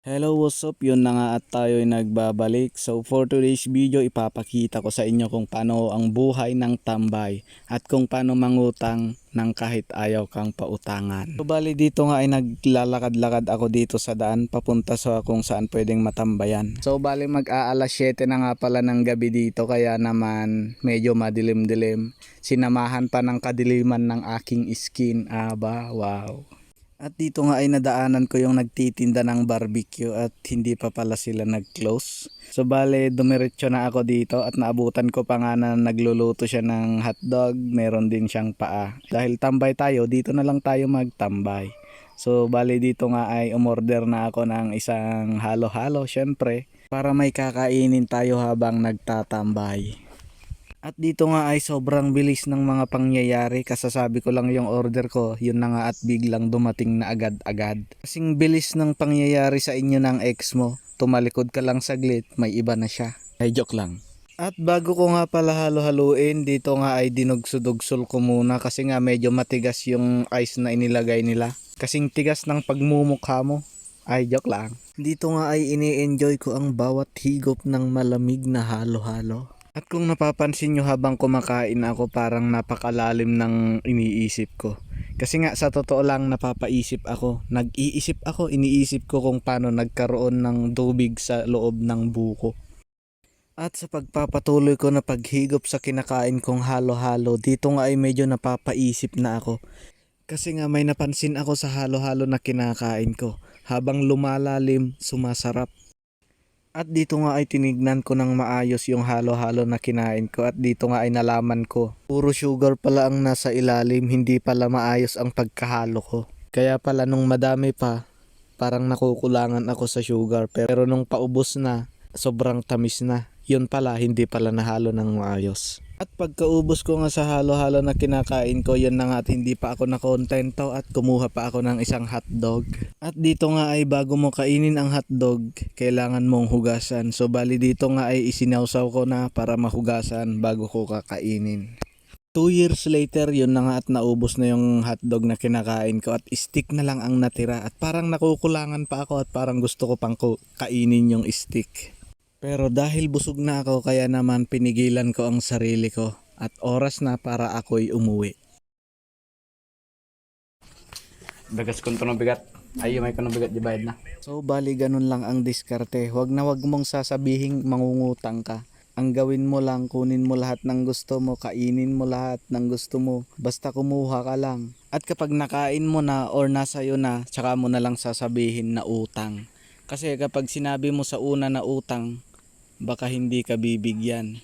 Hello, what's up? Yun na nga at tayo'y nagbabalik. So for today's video, ipapakita ko sa inyo kung paano ang buhay ng tambay at kung paano mangutang ng kahit ayaw kang pautangan. So bali dito nga ay naglalakad-lakad ako dito sa daan papunta sa kung saan pwedeng matambayan. So bali mag-aalas 7 na nga pala ng gabi dito kaya naman medyo madilim-dilim. Sinamahan pa ng kadiliman ng aking skin. Aba, wow. At dito nga ay nadaanan ko yung nagtitinda ng barbecue at hindi pa pala sila nag-close. So bale dumiretso na ako dito at naabutan ko pa nga na nagluluto siya ng hotdog, meron din siyang paa. Dahil tambay tayo, dito na lang tayo magtambay. So bale dito nga ay umorder na ako ng isang halo-halo syempre para may kakainin tayo habang nagtatambay. At dito nga ay sobrang bilis ng mga pangyayari, kasasabi ko lang yung order ko, yun na nga at biglang dumating na agad-agad. Kasing bilis ng pangyayari sa inyo ng ex mo, tumalikod ka lang saglit, may iba na siya. Ay joke lang. At bago ko nga pala halo-haluin, dito nga ay dinugso-dugsol ko muna kasi nga medyo matigas yung ice na inilagay nila. Kasing tigas ng pagmumukha mo. Ay joke lang. Dito nga ay ini-enjoy ko ang bawat higop ng malamig na halo-halo. At kung napapansin nyo habang kumakain ako parang napakalalim ng iniisip ko. Kasi nga sa totoo lang napapaisip ako, nag-iisip ako, iniisip ko kung paano nagkaroon ng tubig sa loob ng buko. At sa pagpapatuloy ko na paghigop sa kinakain kong halo-halo, dito nga ay medyo napapaisip na ako. Kasi nga may napansin ako sa halo-halo na kinakain ko, habang lumalalim, sumasarap. At dito nga ay tinignan ko ng maayos yung halo-halo na kinain ko at dito nga ay nalaman ko. Puro sugar pala ang nasa ilalim, hindi pala maayos ang pagkahalo ko. Kaya pala nung madami pa, parang nakukulangan ako sa sugar. Pero nung paubos na, sobrang tamis na. Yun pala, hindi pala nahalo ng maayos. At pagkaubos ko nga sa halo-halo na kinakain ko, yun na nga at hindi pa ako nakontento at kumuha pa ako ng isang hotdog. At dito nga ay bago mo kainin ang hotdog, kailangan mong hugasan. So bali dito nga ay isinawsaw ko na para mahugasan bago ko kakainin. 2 years later, yun na nga at naubos na yung hotdog na kinakain ko at stick na lang ang natira. At parang nakukulangan pa ako at parang gusto ko pang kainin yung stick. Pero dahil busog na ako kaya naman pinigilan ko ang sarili ko at oras na para ako'y umuwi. Dagas ko ng bigat. Ay, may ko ng bigat di bayad na. So bali ganun lang ang diskarte. Huwag na huwag mong sasabihing mangungutang ka. Ang gawin mo lang, kunin mo lahat ng gusto mo, kainin mo lahat ng gusto mo. Basta kumuha ka lang. At kapag nakain mo na or nasa iyo na, tsaka mo na lang sasabihin na utang. Kasi kapag sinabi mo sa una na utang, baka hindi ka bibigyan.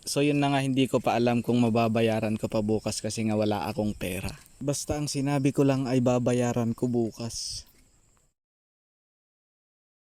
So yun na nga, hindi ko pa alam kung mababayaran ko pa bukas kasi nga wala akong pera. Basta ang sinabi ko lang ay babayaran ko bukas.